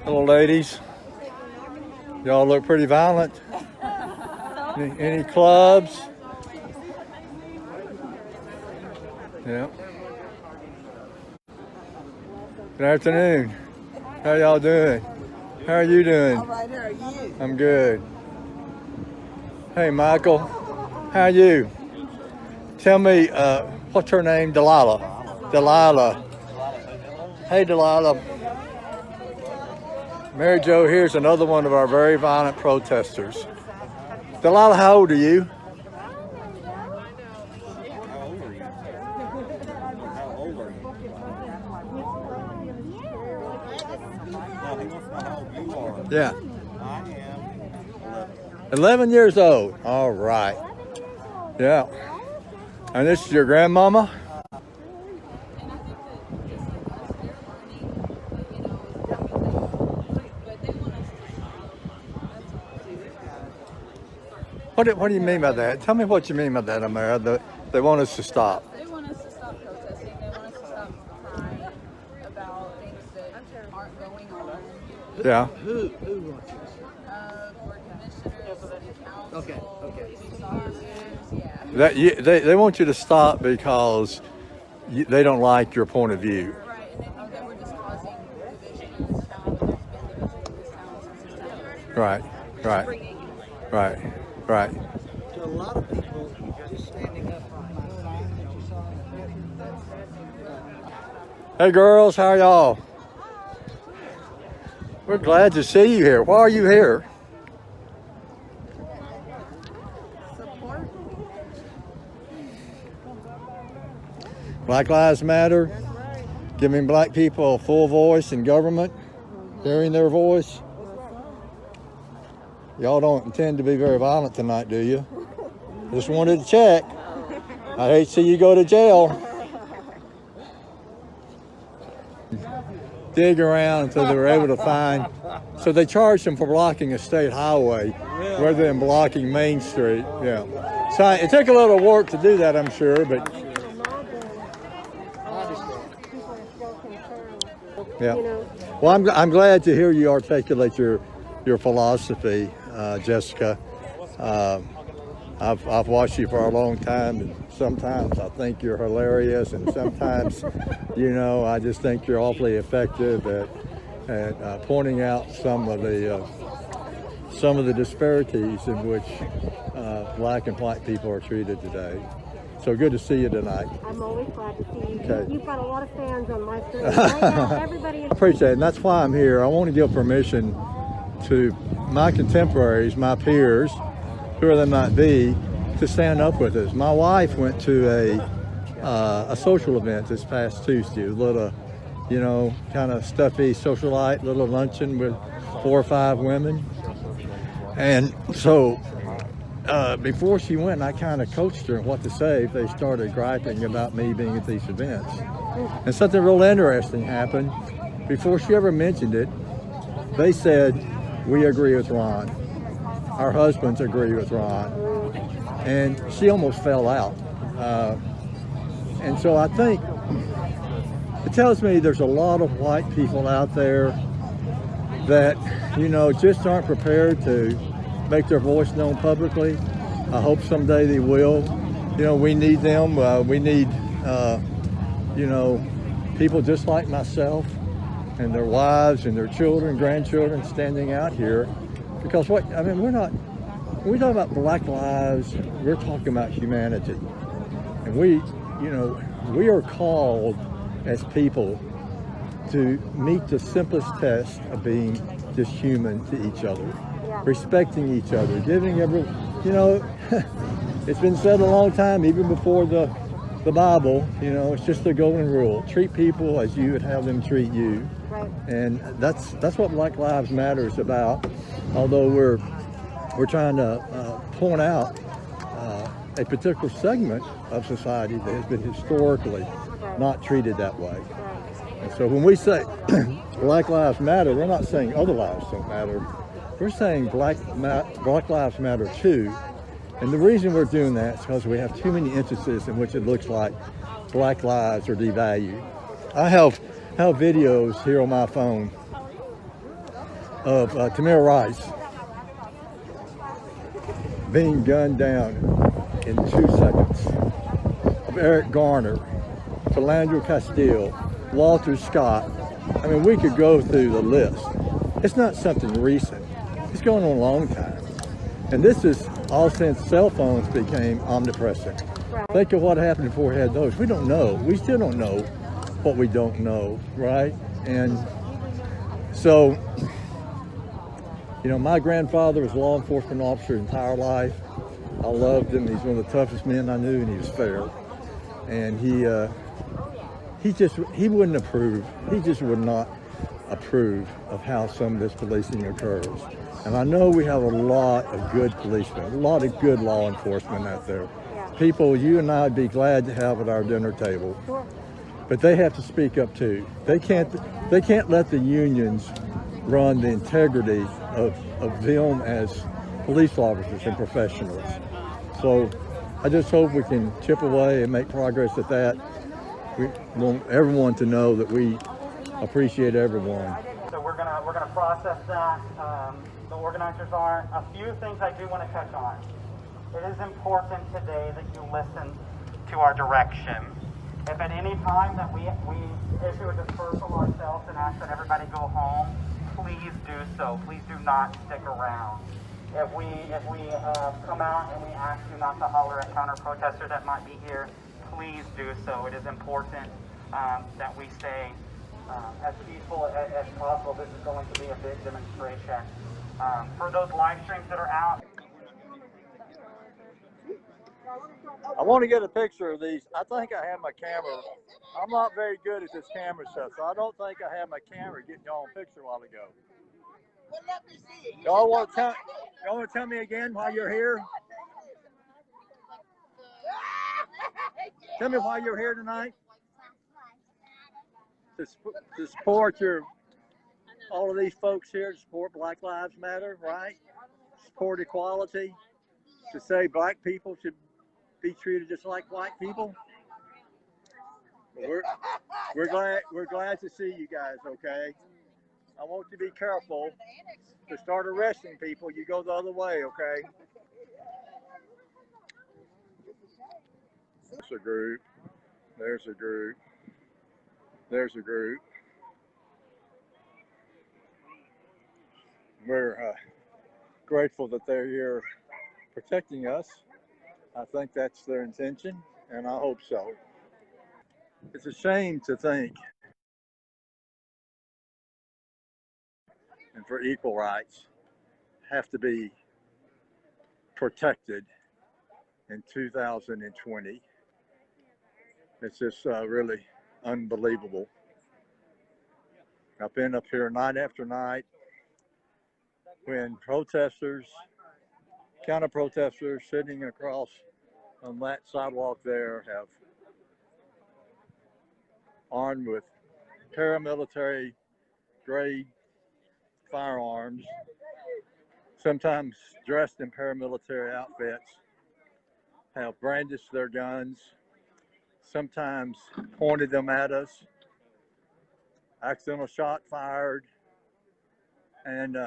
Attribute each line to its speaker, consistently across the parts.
Speaker 1: Hello, ladies. Y'all look pretty violent. Any clubs? Yeah. Good afternoon. How y'all doing? How are you doing?
Speaker 2: All right, how are you?
Speaker 1: I'm good. Hey, Michael. How are you? Tell me, what's her name? Delilah. Delilah. Hey, Delilah. Mary Jo, here's another one of our very violent protesters. Delilah, how old are you? Yeah.
Speaker 3: I am
Speaker 1: 11 years old. All right. Yeah. And this is your grandmama? What do you mean by that? Tell me what you mean by that, Amara. They want us to stop.
Speaker 4: They want us to stop protesting. They want us to stop crying about things that aren't going on.
Speaker 1: Yeah.
Speaker 2: Who wants this?
Speaker 4: For commissioners, city council,
Speaker 2: Okay.
Speaker 4: city officers, yeah.
Speaker 1: They want you to stop because they don't like your point of view.
Speaker 4: Right, and they think that we're just causing division in this town. There's been division in this town since the 70s.
Speaker 1: Right. Right. Right.
Speaker 2: So a lot of people just standing up on my sign that you saw in the
Speaker 1: Hey, girls, how are y'all? We're glad to see you here. Why are you here?
Speaker 4: Support.
Speaker 1: Black Lives Matter, giving black people a full voice in government, hearing their voice. Y'all don't intend to be very violent tonight, do you? Just wanted to check. I hate to see you go to jail. Dig around until they were able to find. So they charged them for blocking a state highway rather than blocking Main Street. Yeah. So it took a little work to do that, I'm sure, but yeah. Well, I'm glad to hear you articulate your philosophy, Jessica. I've watched you for a long time, and sometimes I think you're hilarious, and sometimes, I just think you're awfully effective at pointing out some of the disparities in which black and white people are treated today. So good to see you tonight.
Speaker 5: I'm always glad to see you.
Speaker 1: Okay.
Speaker 5: You've got a lot of fans on my screen right now. Everybody is.
Speaker 1: I appreciate it, and that's why I'm here. I want to give permission to my contemporaries, my peers, whoever they might be, to stand up with us. My wife went to a social event this past Tuesday, a little, kind of stuffy socialite, little luncheon with 4 or 5 women. And so before she went, I kind of coached her on what to say if they started griping about me being at these events. And something real interesting happened. Before she ever mentioned it, they said, "We agree with Ron. Our husbands agree with Ron." And she almost fell out. And so I think it tells me there's a lot of white people out there that, just aren't prepared to make their voice known publicly. I hope someday they will. We need them. We need, people just like myself and their wives and their children, grandchildren standing out here. Because when we talk about black lives, we're talking about humanity. And we are called as people to meet the simplest test of being just human to each other, respecting each other, giving it's been said a long time, even before the Bible, it's just the golden rule. Treat people as you would have them treat you.
Speaker 5: Right.
Speaker 1: And that's what Black Lives Matter is about. Although we're trying to point out a particular segment of society that has been historically not treated that way. And so when we say Black Lives Matter, we're not saying other lives don't matter. We're saying Black Lives Matter too. And the reason we're doing that is because we have too many instances in which it looks like black lives are devalued. I have videos here on my phone of Tamir Rice being gunned down in 2 seconds, of Eric Garner, Philandro Castile, Walter Scott. I mean, we could go through the list. It's not something recent. It's going on a long time. And this is all since cell phones became omnipresent.
Speaker 5: Right.
Speaker 1: Think of what happened before we had those. We don't know. We still don't know what we don't know, right? And so, you know, my grandfather was a law enforcement officer his entire life. I loved him. He's one of the toughest men I knew, and he was fair. And he wouldn't approve. He just would not approve of how some of this policing occurs. And I know we have a lot of good policemen, a lot of good law enforcement out there.
Speaker 5: Yeah.
Speaker 1: People you and I would be glad to have at our dinner table.
Speaker 5: Sure.
Speaker 1: But they have to speak up too. They can't let the unions run the integrity of them as police officers and professionals. So I just hope we can chip away and make progress at that. We want everyone to know that we appreciate everyone.
Speaker 6: So we're gonna process that. The organizers are. A few things I do want to touch on. It is important today that you listen to our direction. If at any time that we issue a dispersal ourselves and ask that everybody go home, please do so. Please do not stick around. If we come out and we ask you not to holler at counter protesters that might be here, please do so. It is important that we stay as peaceful as possible. This is going to be a big demonstration. For those live streams that are out.
Speaker 1: I want to get a picture of these. I think I have my camera. I'm not very good at this camera stuff, so I don't think I have my camera getting y'all a picture a while ago.
Speaker 7: Well, let me see it.
Speaker 1: Y'all want to tell me again why you're here? Tell me why you're here tonight. To support all of these folks here, to support Black Lives Matter, right? Support equality. To say black people should be treated just like white people. We're glad to see you guys. Okay. I want you to be careful. To start arresting people, you go the other way. Okay. There's a group. There's a group. There's a group. We're grateful that they're here protecting us. I think that's their intention, and I hope so. It's a shame to think, and for equal rights, have to be protected in 2020. It's just really unbelievable. I've been up here night after night when protesters, counter protesters sitting across on that sidewalk there have armed with paramilitary grade firearms, sometimes dressed in paramilitary outfits, have brandished their guns, sometimes pointed them at us, accidental shot fired, and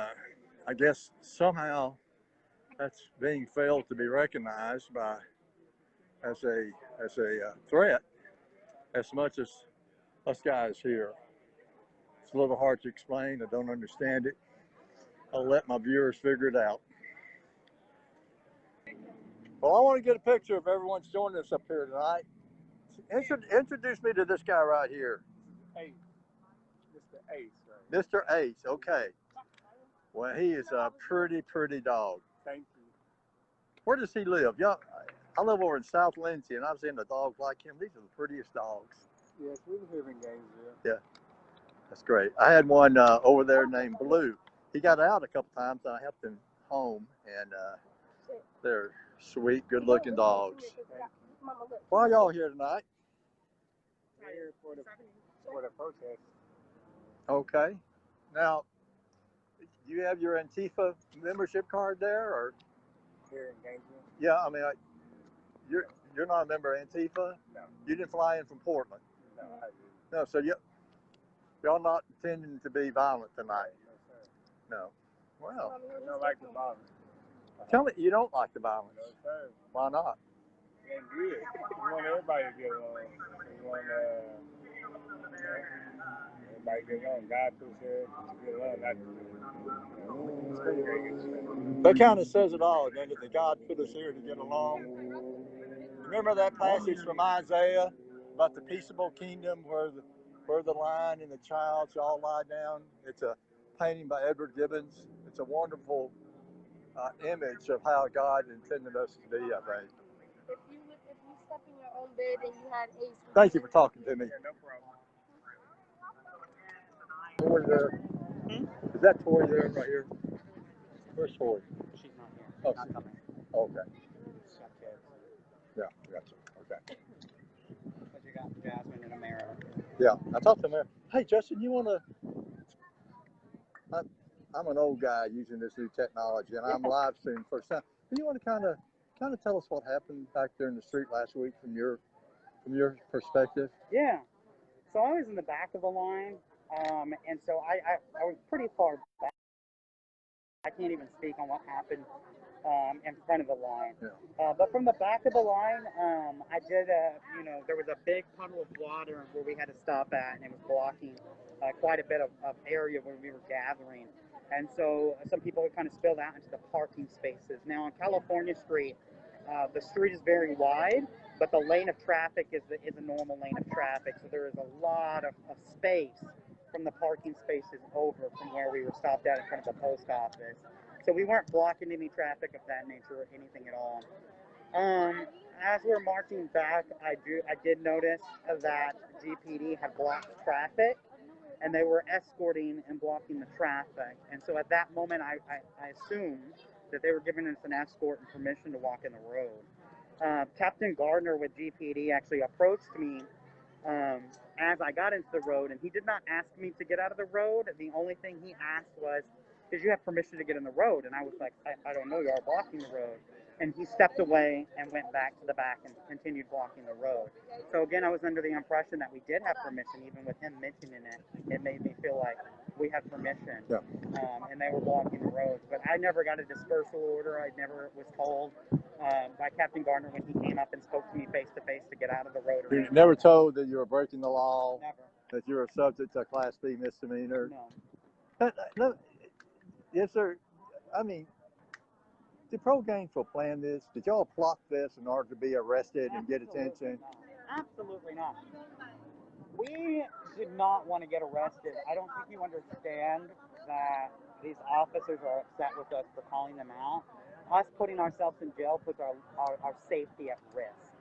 Speaker 1: I guess somehow that's being failed to be recognized by as a threat as much as us guys here. It's a little hard to explain. I don't understand it. I'll let my viewers figure it out. Well, I want to get a picture of everyone's joining us up here tonight. Introduce me to this guy right here.
Speaker 3: Ace. Mr. Ace, right?
Speaker 1: Mr. Ace, okay. Well, he is a pretty dog.
Speaker 3: Thank you.
Speaker 1: Where does he live? Yeah, I live over in South Lindsay, and I've seen the dogs like him. These are the prettiest dogs.
Speaker 3: Yes, we live in Gainesville.
Speaker 1: Yeah, that's great. I had one over there named Blue. He got out a couple times, and I helped him home, and they're sweet, good-looking dogs. Why are y'all here tonight?
Speaker 3: We're here for the protest.
Speaker 1: Okay. Now, you have your Antifa membership card there, or?
Speaker 3: Here in Gainesville?
Speaker 1: Yeah, I mean, you're not a member of Antifa?
Speaker 3: No.
Speaker 1: You didn't fly in from Portland?
Speaker 3: No, I didn't.
Speaker 1: No, so y'all not intending to be violent tonight?
Speaker 3: No, sir.
Speaker 1: No. Well,
Speaker 3: I don't like the violence.
Speaker 1: tell me you don't like the violence.
Speaker 3: No, sir.
Speaker 1: Why not?
Speaker 3: Can't do it. We want everybody to get along. We want everybody to get along. God puts here to get along, not to
Speaker 1: That kind of says it all, doesn't it? That God put us here to get along. Remember that passage from Isaiah about the peaceable kingdom where the lion and the child shall all lie down? It's a painting by Edward Gibbons. It's a wonderful image of how God intended us to be, I think.
Speaker 8: If you slept in your own bed and you had Ace.
Speaker 1: Thank you for talking to me.
Speaker 3: Yeah, no problem.
Speaker 1: Tori there. Is that Tori there right here? Where's Tori?
Speaker 6: She's not here.
Speaker 1: Oh,
Speaker 6: Not coming.
Speaker 1: Okay.
Speaker 6: She's got kids.
Speaker 1: Yeah, gotcha. Okay.
Speaker 6: But you got Jasmine and Amara.
Speaker 1: Yeah, I talked to him. Hey, Justin, you want to? I'm an old guy using this new technology, and I'm live streaming first time. Do you want to kind of tell us what happened back there in the street last week from your perspective?
Speaker 6: Yeah. So I was in the back of the line, and so I was pretty far back. I can't even speak on what happened in front of the line.
Speaker 1: Yeah.
Speaker 6: But from the back of the line, I did, there was a big puddle of water where we had to stop at, and it was blocking quite a bit of area where we were gathering. And so some people kind of spilled out into the parking spaces. Now on California Street, the street is very wide, but the lane of traffic is a normal lane of traffic. So there is a lot of space from the parking spaces over from where we were stopped at in front of the post office. So we weren't blocking any traffic of that nature or anything at all. As we're marching back, I did notice that GPD had blocked traffic, and they were escorting and blocking the traffic. And so at that moment, I assumed that they were giving us an escort and permission to walk in the road. Captain Gardner with GPD actually approached me as I got into the road, and he did not ask me to get out of the road. The only thing he asked was, did you have permission to get in the road? And I was like, I don't know, you are blocking the road. And he stepped away and went back to the back and continued blocking the road. So again, I was under the impression that we did have permission. Even with him mentioning it, it made me feel like we had permission.
Speaker 1: Yeah.
Speaker 6: And they were blocking the roads. But I never got a dispersal order. I never was told by Captain Gardner when he came up and spoke to me face to face to get out of the road.
Speaker 1: You never told that you were breaking the law,
Speaker 6: Never.
Speaker 1: that you were subject to a Class B misdemeanor.
Speaker 6: No.
Speaker 1: Yes, sir. I mean, did Pro Gainesville plan this? Did y'all plot this in order to be arrested and get attention?
Speaker 6: Absolutely not. We did not want to get arrested. I don't think you understand that these officers are upset with us for calling them out. Us putting ourselves in jail puts our safety at risk.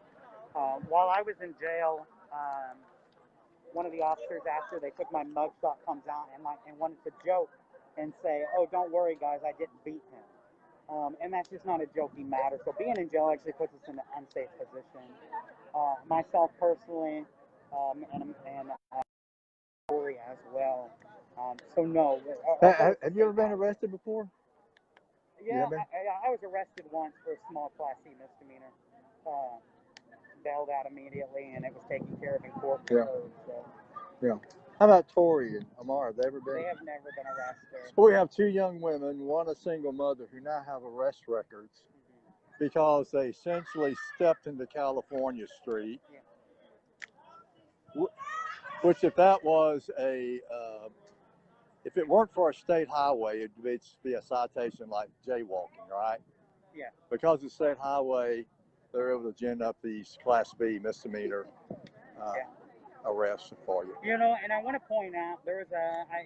Speaker 6: While I was in jail, one of the officers, after they took my mugshot, comes out and wanted to joke and say, "Oh, don't worry, guys, I didn't beat him." And that's just not a joking matter. So being in jail actually puts us in an unsafe position. Myself personally, and Corey as well. So no.
Speaker 1: Have you ever been arrested before?
Speaker 6: Yeah, I was arrested once for a small Class C misdemeanor. Bailed out immediately, and it was taken care of in court.
Speaker 1: Yeah.
Speaker 6: So.
Speaker 1: Yeah. How about Tori and Amara? Have they ever been?
Speaker 6: They have never been arrested.
Speaker 1: So we have two young women, one a single mother, who now have arrest records because they essentially stepped into California Street.
Speaker 6: Yeah.
Speaker 1: Which, if that was if it weren't for a state highway, it'd be a citation like jaywalking, right?
Speaker 6: Yeah.
Speaker 1: Because it's state highway, they're able to gin up these Class B misdemeanor arrests for you.
Speaker 6: You know, and I want to point out, there was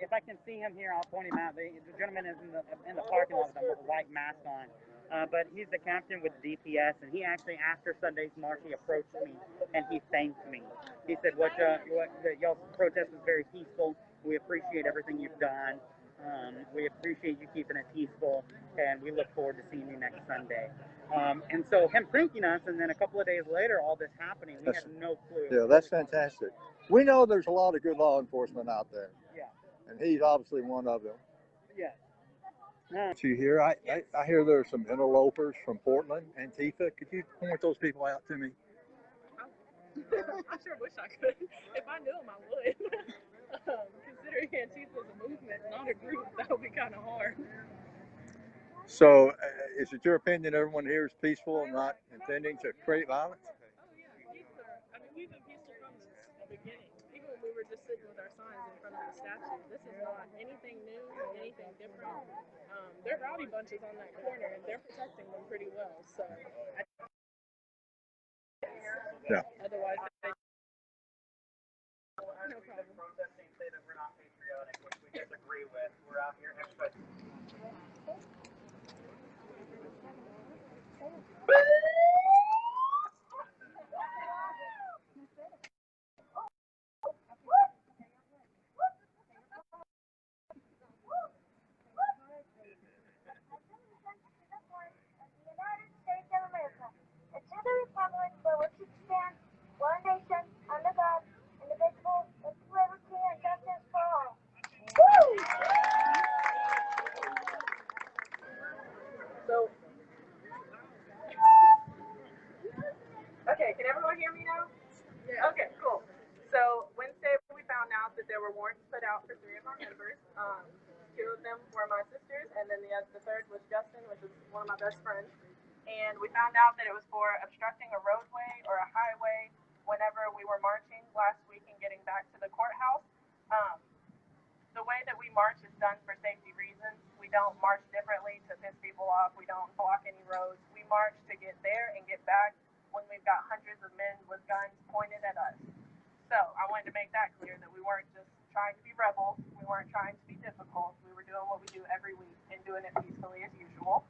Speaker 6: if I can see him here, I'll point him out. The gentleman is in the parking lot with a white mask on. But he's the captain with DPS, and he actually, after Sunday's march, he approached me and he thanked me. He said, y'all's protest was very peaceful. We appreciate everything you've done. We appreciate you keeping it peaceful, and we look forward to seeing you next Sunday. And so him thanking us, and then a couple of days later, all this happening, we had no clue.
Speaker 1: Yeah, that's fantastic. We know there's a lot of good law enforcement out there.
Speaker 6: Yeah.
Speaker 1: And he's obviously one of them.
Speaker 6: Yeah.
Speaker 1: You hear? I hear there are some interlopers from Portland, Antifa. Could you point those people out to me?
Speaker 4: I sure wish I could. If I knew them, I would. Considering Antifa is a movement. not a group, that would be kind of hard.
Speaker 1: So, is it your opinion everyone here is peaceful and not intending to create violence?
Speaker 4: Oh yeah, peaceful. I mean, we've been peaceful from the beginning. Even when we were just sitting with our signs in front of the statue, this is not anything new, anything different. They're rowdy bunches on that corner, and they're protecting them pretty well. So,
Speaker 1: Yeah.
Speaker 4: Otherwise, they
Speaker 6: No problem. Protesting say that we're not patriotic, which we disagree with. We're out here exercising.
Speaker 8: United States of America, and to the republic for which it stands, one nation, under God, indivisible, with liberty and justice for all.
Speaker 4: So, okay, can everyone hear me now? Yeah. Okay, cool. So Wednesday we found out that there were warrants put out for 3 of our members. 2 of them were my sisters, and then the third was Justin, which is one of my best friends. And we found out that it was for obstructing a roadway or a highway whenever we were marching last week and getting back to the courthouse. The way that we march is done for safety reasons. We don't march differently to piss people off. We don't block any roads. We march to get there and get back when we've got hundreds of men with guns pointed at us. So I wanted to make that clear that we weren't just trying to be rebels. We weren't trying to be difficult. We were doing what we do every week and doing it peacefully as usual.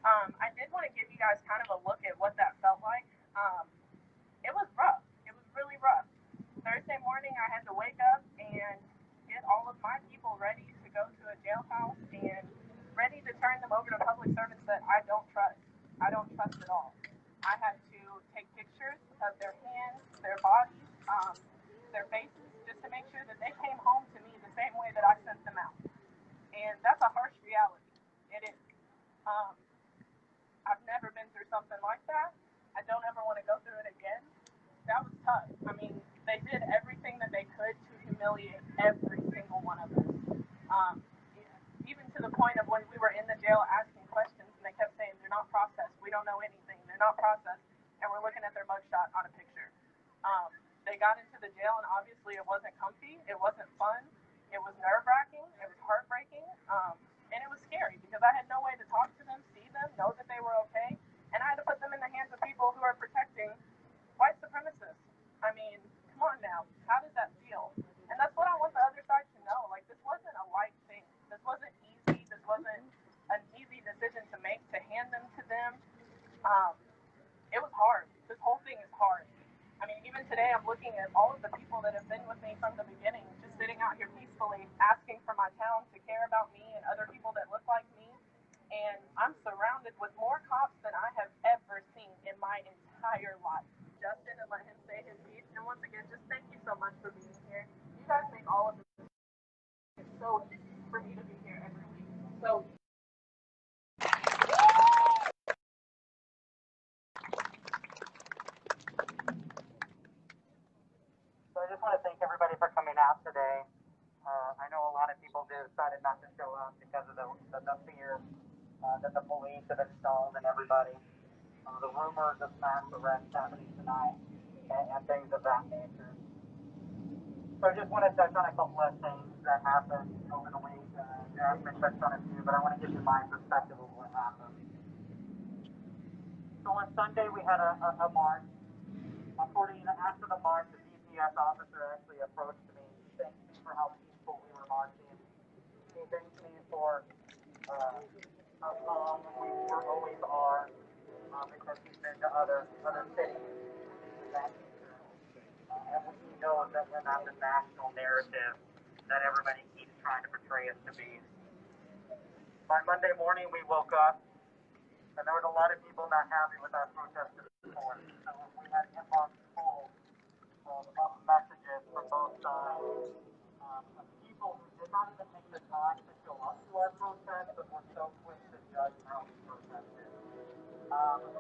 Speaker 4: I did want to give you guys kind of a look at what that felt like. It was rough. It was really rough. Thursday morning I had to wake up and get all of my people ready to go to a jailhouse and ready to turn them over to public servants that I don't trust. I don't trust at all. I had to take pictures of their hands, their bodies, their faces, just to make sure that they came home to me the same way that I sent them out. And that's a harsh reality. It is. I've never been through something like that. I don't ever want to go through it again. That was tough. I mean, they did everything that they could to humiliate every single one of us. Even to the point of when we were in the jail asking questions, and they kept saying, they're not processed, we don't know anything, they're not processed, and we're looking at their mugshot on a picture. They got into the jail, and obviously it wasn't comfy, it wasn't fun, it was nerve-wracking, it was heartbreaking, and it was scary, because I had no way to talk to them, see them, know that they were okay, and I had to put them in the hands of people who are protecting white supremacists. I mean, come on now, how does that feel? And that's what I want the other side to know. Like, this wasn't a light thing. This wasn't easy. This wasn't an easy decision to make, to hand them to them. It was hard. This whole thing is hard. I mean, even today I'm looking at all of the people that have been with me from the beginning, just sitting out here peacefully, asking for my town to care about me and other people that look like me. And I'm surrounded with more cops than I have ever seen in my entire life. Justin, and let him say his piece. And once again, just thank you so much for being here. You guys make all of this so for me to be here every week. So
Speaker 6: I just want to thank everybody for coming out today. I know a lot of people decided not to show up because of the fear that the police have installed in everybody. The rumors of mass arrests happening tonight and things of that nature. So I just want to touch on a couple of things that happened over the week. There have been touched on a few, but I want to give you my perspective of what happened. So on Sunday we had a march. After the march, the DPS officer actually approached me, thanked me for how peaceful we were marching. He thanked me for how calm we always are, because he's been to other cities. And he knows that we're not the national narrative that everybody keeps trying to portray us to be. On Monday morning, we woke up, and there was a lot of people not happy with our protest this morning. So we had inbox full of messages from both sides, of people who did not even take the time to show up to our protest, but were so quick to judge how we protested.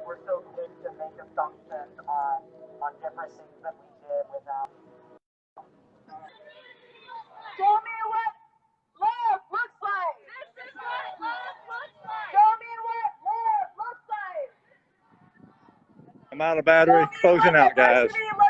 Speaker 6: We're so quick to make assumptions on different things that we did without.
Speaker 7: Show me what love
Speaker 1: I'm out of battery. Closing out, guys.
Speaker 4: Bye,